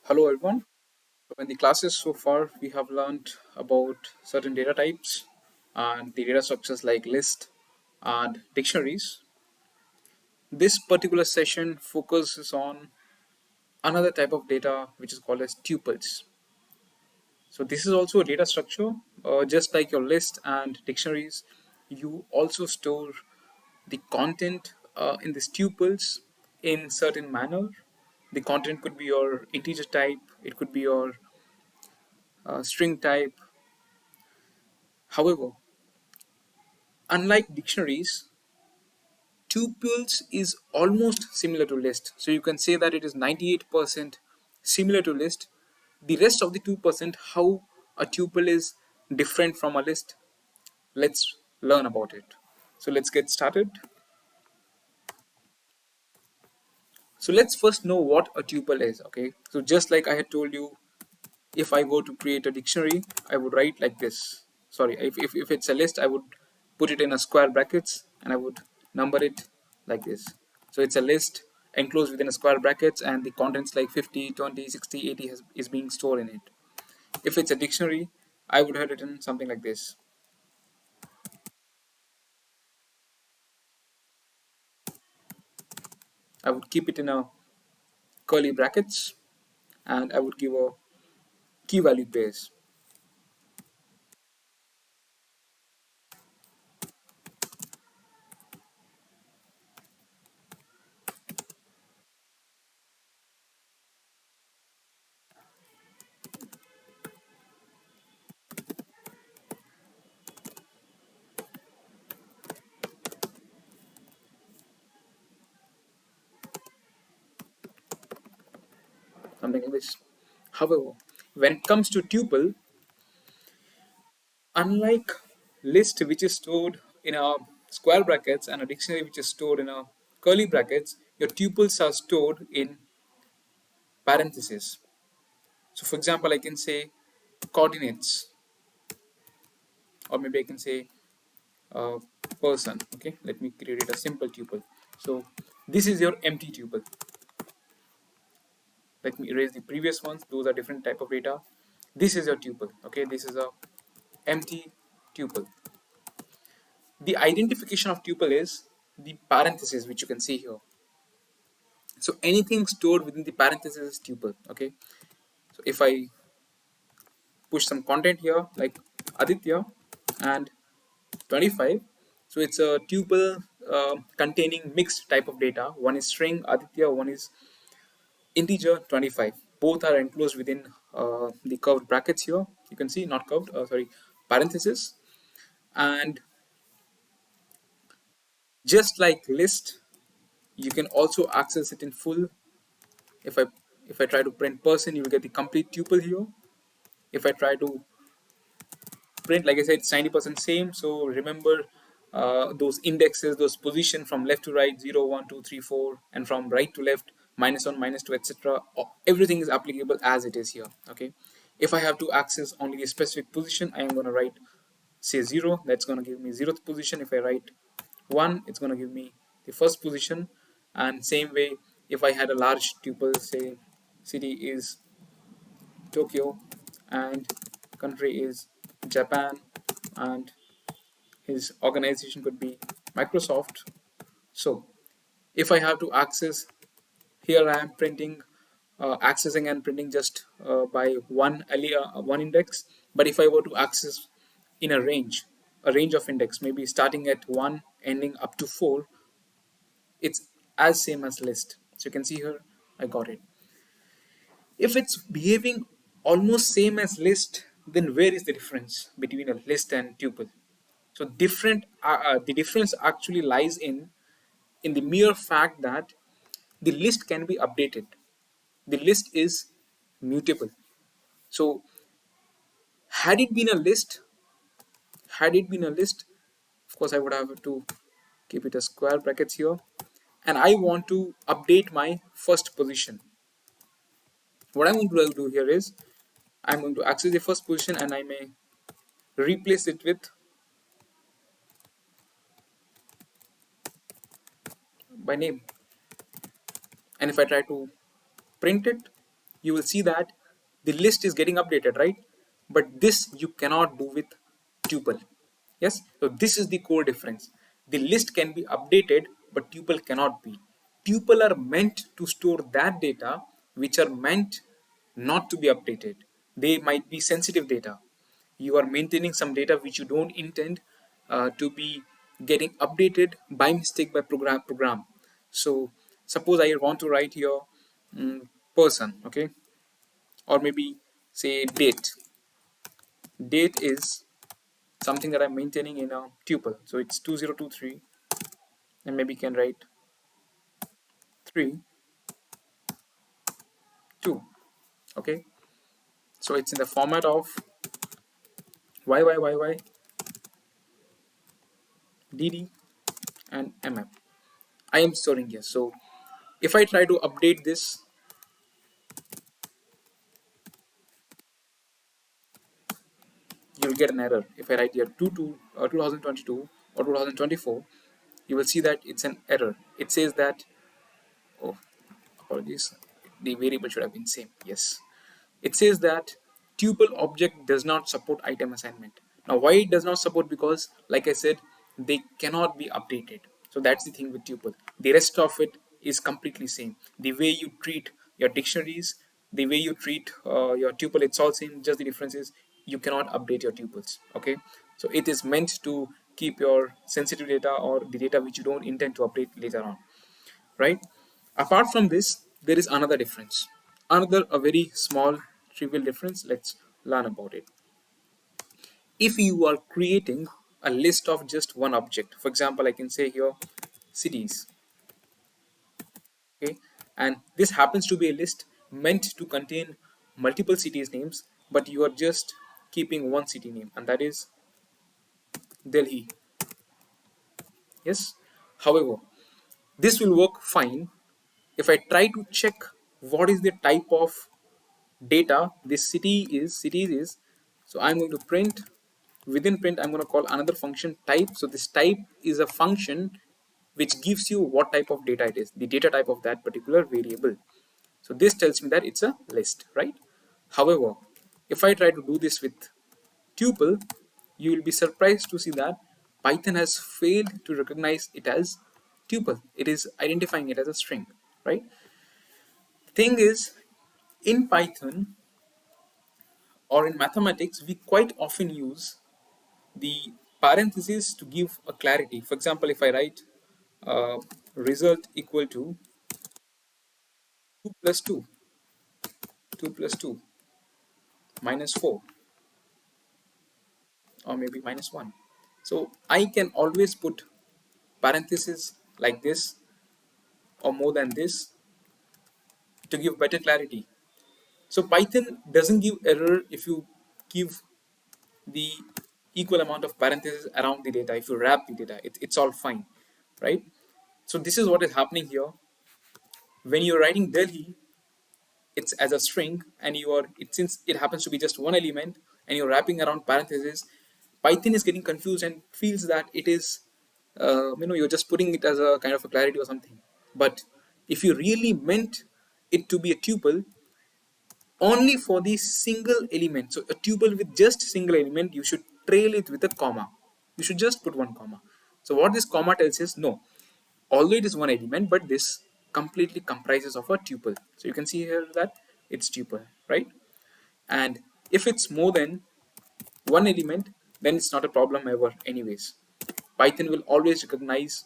Hello everyone. So in the classes so far, we have learned about certain data types and the data structures like list and dictionaries. This particular session focuses on another type of data which is called as tuples. So this is also a data structure, just like your list and dictionaries. You also store the content in these tuples in certain manner. The content could be your integer type, it could be your string type. However, unlike dictionaries, tuples is almost similar to list. So you can say that it is 98% similar to list. The rest of the 2%, how a tuple is different from a list, let's learn about it. So let's get started. So let's first know what a tuple is, okay? So just like I had told you, if I go to create a dictionary, I would write like this. Sorry, if it's a list, I would put it in a square brackets and I would number it like this. So it's a list enclosed within a square brackets and the contents like 50, 20, 60, 80 is being stored in it. If it's a dictionary, I would have written something like this. I would keep it in a curly brackets and I would give a key value pairs. Something like this. However, when it comes to tuple, unlike list which is stored in a square brackets and a dictionary which is stored in a curly brackets, your tuples are stored in parentheses. So for example, I can say coordinates, or maybe I can say uh, person. Okay, let me create a simple tuple. So this is your empty tuple. Let me erase the previous ones. Those are different type of data. This is your tuple. Okay, this is a empty tuple. The identification of tuple is the parentheses which you can see here. So anything stored within the parentheses is tuple. Okay, so if I push some content here like Aditya and 25, so it's a tuple containing mixed type of data. One is string Aditya, one is integer 25. Both are enclosed within the curved brackets here. You can see, not curved, sorry, parentheses. And just like list, you can also access it in full. If I if I try to print person, you will get the complete tuple here. If I try to print, like I said, it's 90% same. So remember those indexes, those position from left to right, 0, 1, 2, 3, 4, and from right to left, -1, -2, etc. Everything is applicable as it is here. Okay, if I have to access only a specific position, I am going to write say 0, that's going to give me 0th position. If I write 1, it's going to give me the first position. And same way, if I had a large tuple, say city is Tokyo and country is Japan and his organization could be Microsoft. So if I have to access, here I am printing, accessing and printing just by one index. But if I were to access in a range of index, maybe starting at 1, ending up to 4, it's as same as list. So you can see here, I got it. If it's behaving almost same as list, then where is the difference between a list and tuple? So the difference actually lies in the mere fact that the list can be updated. The list is mutable. So had it been a list, of course I would have to keep it a square brackets here, and I want to update my first position. What I'm going to do here is I'm going to access the first position and I may replace it with by name. And if I try to print it, you will see that the list is getting updated, right? But this you cannot do with tuple. Yes, so this is the core difference. The list can be updated, but tuple cannot be. Tuple are meant to store that data which are meant not to be updated. They might be sensitive data. You are maintaining some data which you don't intend to be getting updated by mistake by program. So suppose I want to write here person, okay, or maybe say date. Date is something that I'm maintaining in a tuple. So it's 2023, and maybe can write 3 2. Okay, so it's in the format of YYYY DD and MM. I am storing here. So if I try to update this, you'll get an error. If I write here 2022 or 2024, you will see that it's an error. It says that, oh, apologies, the variable should have been same. Yes, it says that tuple object does not support item assignment. Now why it does not support? Because like I said, they cannot be updated. So that's the thing with tuple. The rest of it is completely same. The way you treat your dictionaries, the way you treat your tuple, it's all same. Just the difference is you cannot update your tuples. Okay, so it is meant to keep your sensitive data or the data which you don't intend to update later on, right? Apart from this, there is another difference, another a very small trivial difference. Let's learn about it. If you are creating a list of just one object, for example, I can say here cities, okay, and this happens to be a list meant to contain multiple cities names, but you are just keeping one city name, and that is Delhi. Yes, however, this will work fine if I try to check what is the type of data this cities is. So I'm going to print, within print I'm going to call another function type. So this type is a function which gives you what type of data it is, the data type of that particular variable. So this tells me that it's a list, right? However, if I try to do this with tuple, you will be surprised to see that Python has failed to recognize it as tuple. It is identifying it as a string, right? Thing is, in Python or in mathematics, we quite often use the parentheses to give a clarity. For example, if I write uh, result equal to 2 plus 2, 2 plus 2 minus 4, or maybe minus 1. So I can always put parentheses like this or more than this to give better clarity. So Python doesn't give error if you give the equal amount of parentheses around the data. If you wrap the data, it's all fine, right? So this is what is happening here. When you're writing Delhi, it's as a string, and you are it since it happens to be just one element, and you're wrapping around parentheses. Python is getting confused and feels that it is, you're just putting it as a kind of a clarity or something. But if you really meant it to be a tuple, only for the single element. So a tuple with just single element, you should trail it with a comma. You should just put one comma. So what this comma tells is no, although it is one element, but this completely comprises of a tuple. So you can see here that it's tuple, right? And if it's more than one element, then it's not a problem ever anyways. Python will always recognize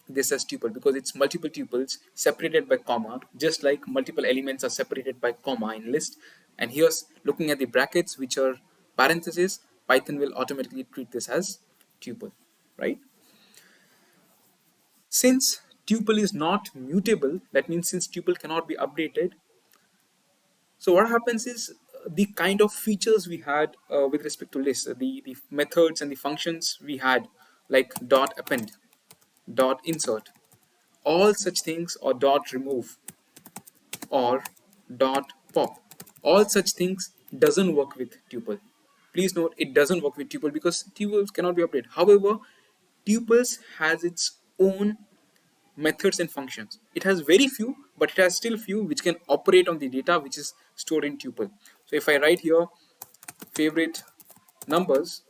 this as tuple because it's multiple tuples separated by comma, just like multiple elements are separated by comma in list. And here's looking at the brackets, which are parentheses, Python will automatically treat this as tuple, right? Since tuple is not mutable, that means since tuple cannot be updated, so what happens is the kind of features we had with respect to lists, the methods and the functions we had, like dot append, dot insert, all such things, or dot remove, or dot pop, all such things doesn't work with tuple. Please note, it doesn't work with tuple because tuples cannot be updated. However, tuples has its own methods and functions. It has very few, but it has still few which can operate on the data which is stored in tuple. So if I write here favorite numbers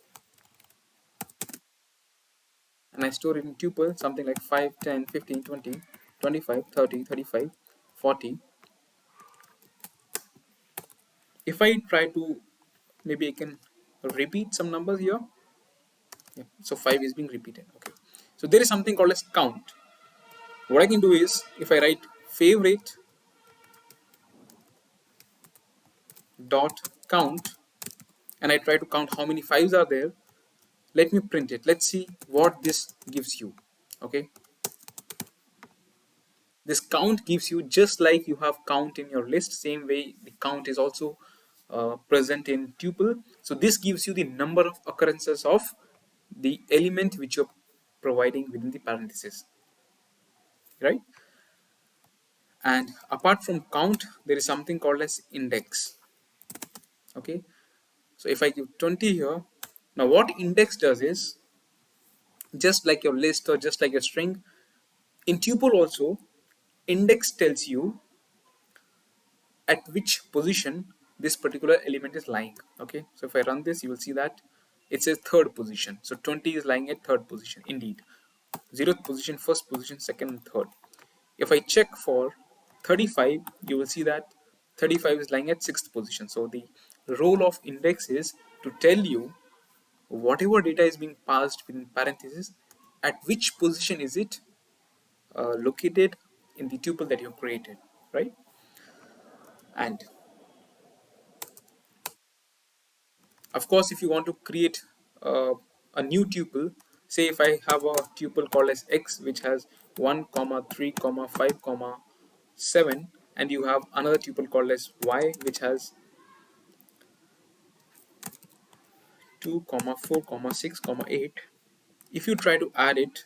and I store it in tuple, something like 5, 10, 15, 20, 25, 30, 35, 40. If I try to, maybe I can repeat some numbers here. Yeah. So 5 is being repeated. Okay. So there is something called as count. What I can do is, if I write favorite dot count and I try to count how many fives are there, let me print it. Let's see what this gives you. Okay. This count gives you, just like you have count in your list, same way the count is also present in tuple. So this gives you the number of occurrences of the element which you're providing within the parenthesis, right? And apart from count, there is something called as index. Okay, so if I give 20 here, now what index does is, just like your list or just like your string, in tuple also, index tells you at which position this particular element is lying. Okay, so if I run this, you will see that it says third position. So 20 is lying at third position indeed. 0th position, first position, second and third. If I check for 35, you will see that 35 is lying at 6th position. So the role of index is to tell you whatever data is being passed within parentheses, at which position is it located in the tuple that you created, right? And of course, if you want to create a new tuple, say if I have a tuple called as x, which has 1 comma 3 comma 5 comma 7, and you have another tuple called as y, which has 2 comma 4 comma 6 comma 8. If you try to add it,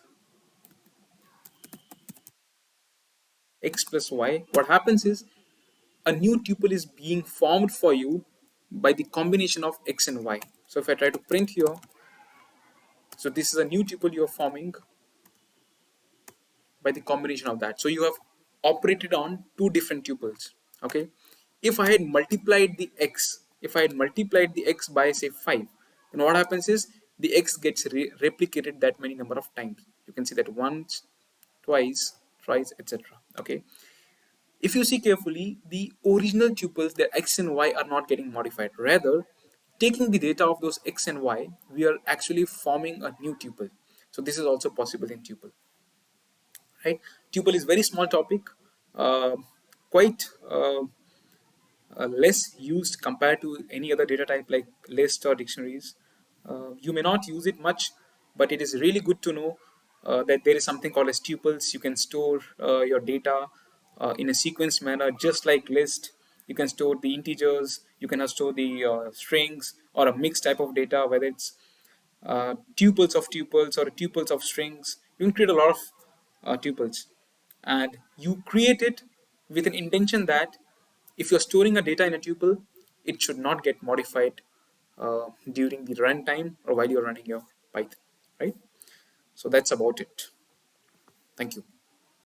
x plus y, what happens is a new tuple is being formed for you by the combination of x and y. So if I try to print here, so this is a new tuple you are forming by the combination of that. So you have operated on two different tuples. Okay, if I had multiplied the x, if I had multiplied the x by say 5, then what happens is the x gets replicated that many number of times. You can see that once, twice, thrice, etc. Okay, if you see carefully, the original tuples, the x and y, are not getting modified. Rather, taking the data of those x and y, we are actually forming a new tuple. So this is also possible in tuple, right? Tuple is very small topic, uh, quite less used compared to any other data type like list or dictionaries. You may not use it much, but it is really good to know that there is something called as tuples. You can store your data in a sequenced manner, just like list. You can store the integers, you can store the strings, or a mixed type of data, whether it's tuples of tuples or tuples of strings. You can create a lot of tuples, and you create it with an intention that if you're storing a data in a tuple, it should not get modified during the runtime or while you're running your Python, right? So that's about it. Thank you.